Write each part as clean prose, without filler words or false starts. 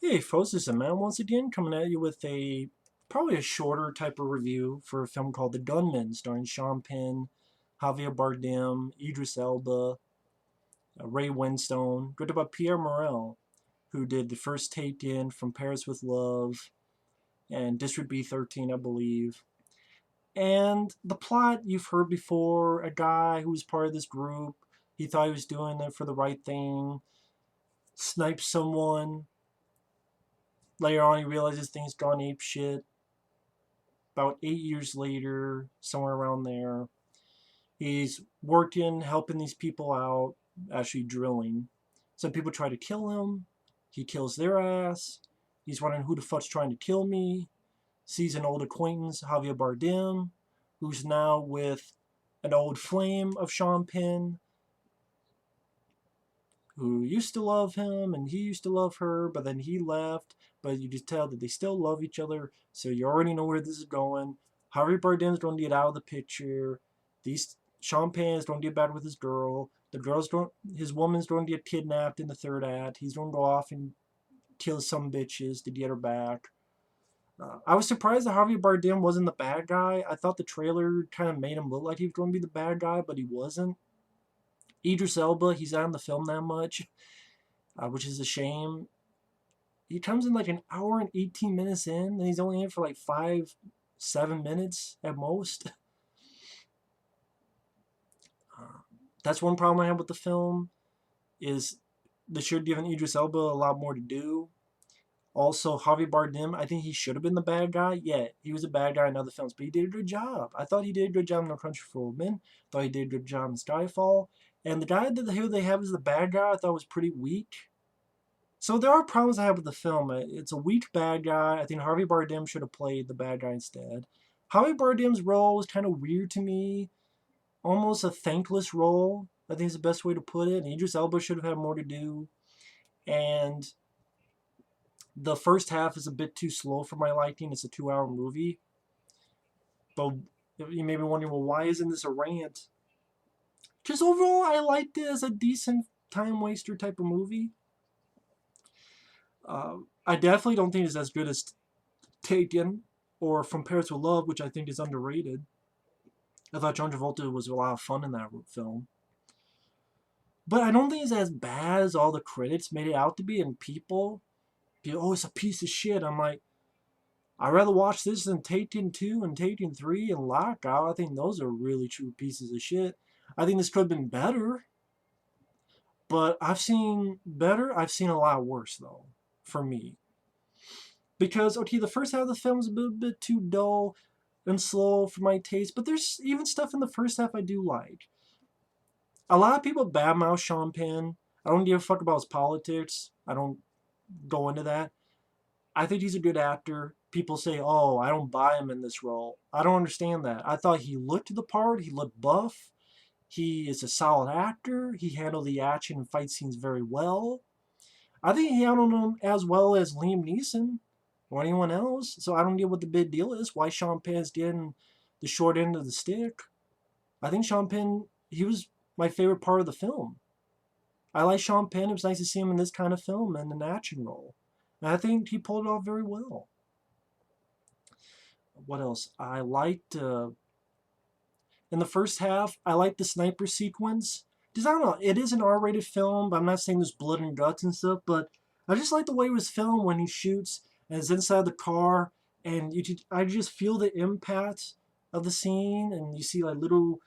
Hey folks, this is man once again coming at you with probably a shorter type of review for a film called The Gunman, starring Sean Penn, Javier Bardem, Idris Elba, Ray Winstone, directed by Pierre Morel, who did the first Taken, From Paris with Love, and District B13, I believe. And the plot you've heard before: a guy who was part of this group, he thought he was doing it for the right thing, snipes someone. Later on, he realizes things gone ape shit. About 8 years later, somewhere around there, he's working, helping these people out, actually drilling. Some people try to kill him. He kills their ass. He's wondering who the fuck's trying to kill me. Sees an old acquaintance, Javier Bardem, who's now with an old flame of Sean Penn, who used to love him and he used to love her, but then he left. But you just tell that they still love each other, so you already know where this is going. Javier Bardem's going to get out of the picture. These Sean Penn's going to get back with his girl. The girl's going, his woman's going to get kidnapped in the third act. He's going to go off and kill some bitches to get her back. I was surprised that Javier Bardem wasn't the bad guy. I thought the trailer kind of made him look like he was going to be the bad guy, but he wasn't. Idris Elba, he's not in the film that much, which is a shame. He comes in like an hour and 18 minutes in, and he's only in for like 7 minutes at most. That's one problem I have with the film, is they should have given Idris Elba a lot more to do. Also, Javier Bardem, I think he should have been the bad guy. Yeah, he was a bad guy in other films, but he did a good job. I thought he did a good job in No Country for Old Men. I thought he did a good job in Skyfall. And the guy who they have as the bad guy, I thought was pretty weak. So there are problems I have with the film. It's a weak bad guy. I think Javier Bardem should have played the bad guy instead. Javier Bardem's role was kind of weird to me. Almost a thankless role, I think is the best way to put it. And Idris Elba should have had more to do. And the first half is a bit too slow for my liking. It's a 2-hour movie. But you may be wondering, well, why isn't this a rant? Because overall, I liked it as a decent time waster type of movie. I definitely don't think it's as good as Taken or From Paris with Love, which I think is underrated. I thought John Travolta was a lot of fun in that film. But I don't think it's as bad as all the critics made it out to be, and people, oh, it's a piece of shit. I'm like, I'd rather watch this than Taken 2 and Taken 3 and Lockout. I think those are really true pieces of shit. I think this could have been better. But I've seen better. I've seen a lot worse, though, for me. Because, okay, the first half of the film is a bit too dull and slow for my taste. But there's even stuff in the first half I do like. A lot of people badmouth Sean Penn. I don't give a fuck about his politics. I don't go into that. I think he's a good actor. People say, oh, I don't buy him in this role. I don't understand that. I thought he looked the part. He looked buff. He is a solid actor. He handled the action and fight scenes very well. I think he handled them as well as Liam Neeson or anyone else. So I don't get what the big deal is. Why Sean Penn's getting the short end of the stick. I think Sean Penn, he was my favorite part of the film. I like Sean Penn. It was nice to see him in this kind of film and an action role. And I think he pulled it off very well. What else? I liked, in the first half, I liked the sniper sequence. Because I don't know, it is an R-rated film, but I'm not saying there's blood and guts and stuff, but I just like the way it was filmed when he shoots and is inside the car, and I just feel the impact of the scene, and you see like little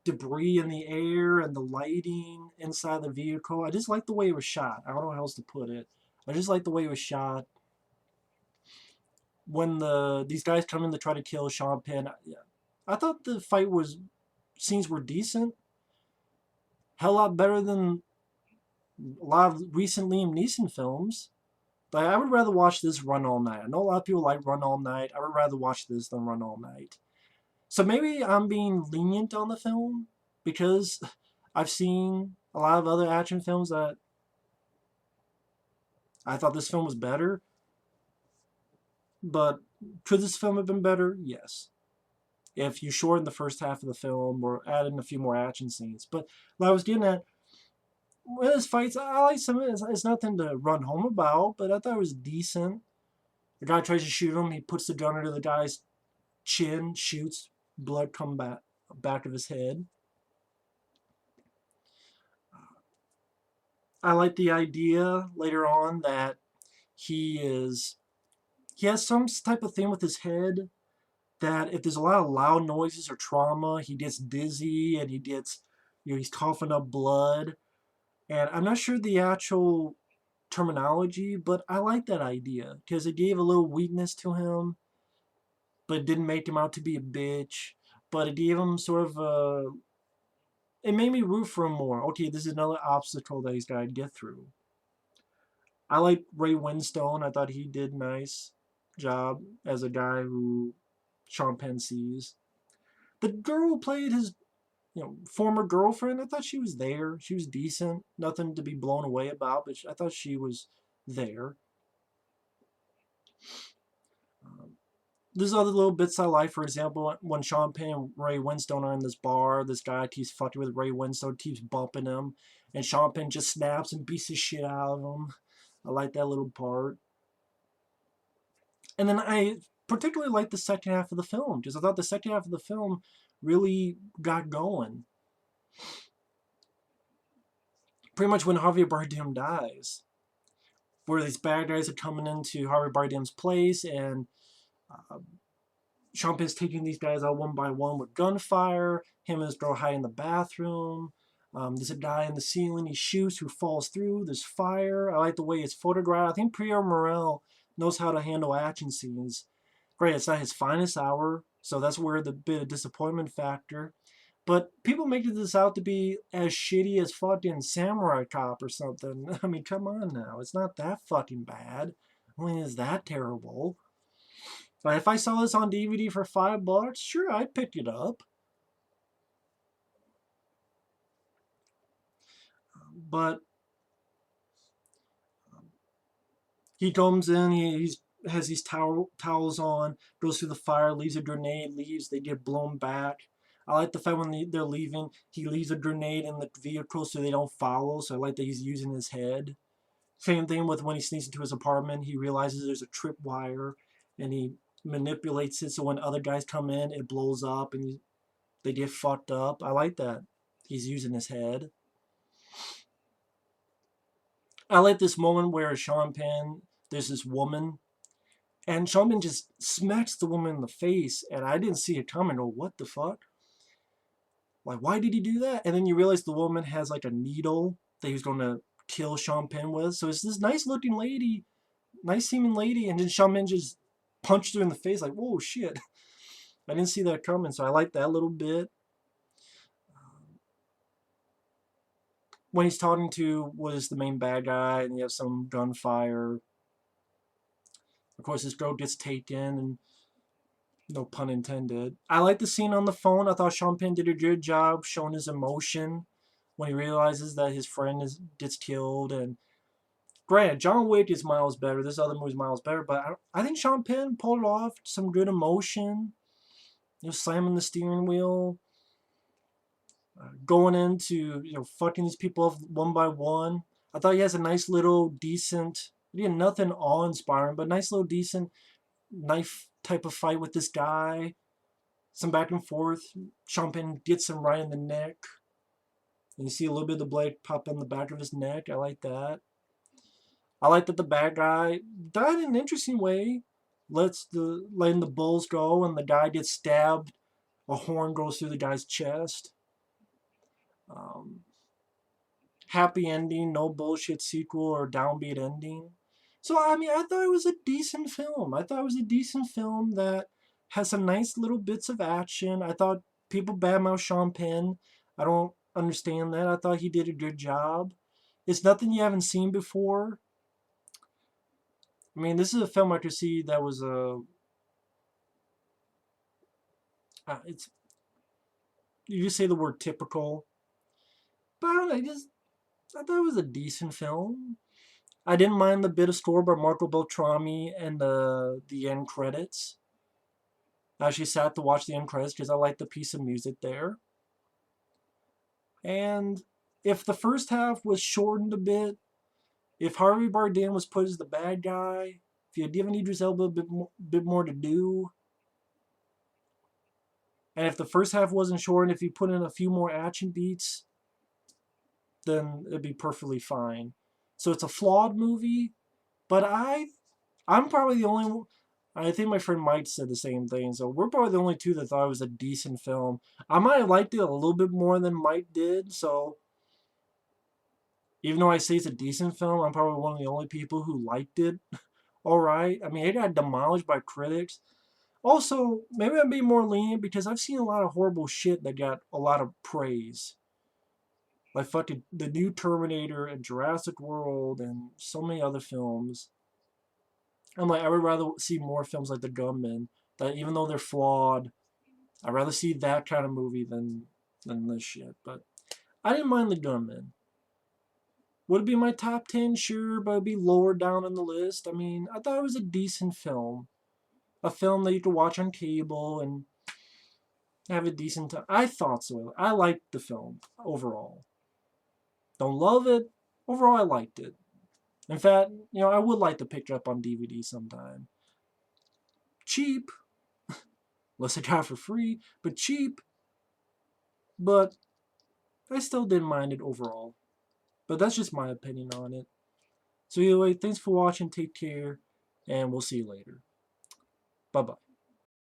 debris in the air and the lighting inside the vehicle. I just like the way it was shot. I don't know how else to put it. I just like the way it was shot. When these guys come in to try to kill Sean Penn, I thought the scenes were decent. Hell, a lot better than a lot of recent Liam Neeson films. But I would rather watch this Run All Night. I know a lot of people like Run All Night. I would rather watch this than Run All Night. So maybe I'm being lenient on the film because I've seen a lot of other action films that I thought this film was better. But could this film have been better? Yes. If you shortened the first half of the film or added in a few more action scenes. But what I was getting at, When his fights, I like some of it. It's nothing to run home about, but I thought it was decent. The guy tries to shoot him. He puts the gun under the guy's chin, shoots, blood come back of his head. I like the idea later on that he is he has some type of thing with his head that if there's a lot of loud noises or trauma, he gets dizzy and he gets, he's coughing up blood. And I'm not sure the actual terminology, but I like that idea because it gave a little weakness to him, but it didn't make him out to be a bitch. But it gave him sort of a. It made me root for him more. Okay, this is another obstacle that he's got to get through. I like Ray Winstone. I thought he did nice job as a guy who Sean Penn sees. The girl who played his former girlfriend, I thought she was there. She was decent. Nothing to be blown away about, but I thought she was there. There's other little bits I like. For example, when Sean Penn and Ray Winstone are in this bar, this guy keeps fucking with Ray Winstone, keeps bumping him, and Sean Penn just snaps and beats the shit out of him. I like that little part. And then I particularly like the second half of the film because I thought the second half of the film really got going. Pretty much when Javier Bardem dies, where these bad guys are coming into Javier Bardem's place, and Sean Penn's taking these guys out one by one with gunfire. Him and his girl hide in the bathroom. There's a guy in the ceiling he shoots who falls through. There's fire. I like the way it's photographed. I think Pierre Morel knows how to handle action scenes. Great, it's not his finest hour, so that's where the bit of disappointment factor. But people make this out to be as shitty as fucking Samurai Cop or something. I mean, come on now. It's not that fucking bad. I mean, is that terrible? But if I saw this on DVD for $5, sure, I'd pick it up. But he comes in, he has these towels on, goes through the fire, leaves a grenade, leaves, they get blown back. I like the fact when they're leaving, he leaves a grenade in the vehicle so they don't follow, so I like that he's using his head. Same thing with when he sneaks into his apartment, he realizes there's a tripwire, and he manipulates it so when other guys come in, it blows up, and they get fucked up. I like that. He's using his head. I like this moment where Sean Penn, there's this woman, and Sean Penn just smacks the woman in the face, and I didn't see it coming. Oh, what the fuck? Like, why did he do that? And then you realize the woman has like a needle that he was going to kill Sean Penn with. So it's this nice looking lady, nice seeming lady, and then Sean Penn just punched her in the face. Like, whoa, shit. I didn't see that coming, so I like that little bit. When he's talking to what is the main bad guy, and you have some gunfire. Of course, this girl gets taken, and no pun intended. I like the scene on the phone. I thought Sean Penn did a good job showing his emotion when he realizes that his friend gets killed. And granted, John Wick is miles better. This other movie is miles better, but I think Sean Penn pulled off some good emotion. Slamming the steering wheel, going into fucking these people up one by one. I thought he has a nice little decent, again, nothing awe-inspiring, but nice little decent knife type of fight with this guy. Some back and forth. Sean Penn gets him right in the neck. And you see a little bit of the blade pop in the back of his neck. I like that. I like that the bad guy died in an interesting way. Letting the bulls go, and the guy gets stabbed. A horn goes through the guy's chest. Happy ending, no bullshit sequel or downbeat ending. So, I mean, I thought it was a decent film. I thought it was a decent film that has some nice little bits of action. I thought people badmouth Sean Penn. I don't understand that. I thought he did a good job. It's nothing you haven't seen before. I mean, this is a film I could see that was it's, you just say the word typical. But I don't know, I thought it was a decent film. I didn't mind the bit of score by Marco Beltrami and the end credits. I actually sat to watch the end credits because I liked the piece of music there. And if the first half was shortened a bit, if Javier Bardem was put as the bad guy, if you had given Idris Elba a bit more to do, and if the first half wasn't shortened, if you put in a few more action beats, then it'd be perfectly fine. So it's a flawed movie, but I'm probably the only one. I think my friend Mike said the same thing. So we're probably the only two that thought it was a decent film. I might have liked it a little bit more than Mike did. So even though I say it's a decent film, I'm probably one of the only people who liked it. All right. I mean, it got demolished by critics. Also, maybe I'm being more lenient because I've seen a lot of horrible shit that got a lot of praise. Like fucking the new Terminator and Jurassic World and so many other films. I'm like, I would rather see more films like The Gunman that even though they're flawed, I'd rather see that kind of movie than this shit. But I didn't mind The Gunman. Would it be my top 10? Sure, but it'd be lower down on the list. I mean, I thought it was a decent film. A film that you could watch on cable and have a decent time. I thought so. I liked the film overall. Don't love it. Overall, I liked it. In fact, I would like to pick it up on DVD sometime. Cheap, unless I got it for free, but cheap. But I still didn't mind it overall. But that's just my opinion on it. So anyway, thanks for watching. Take care, and we'll see you later. Bye-bye.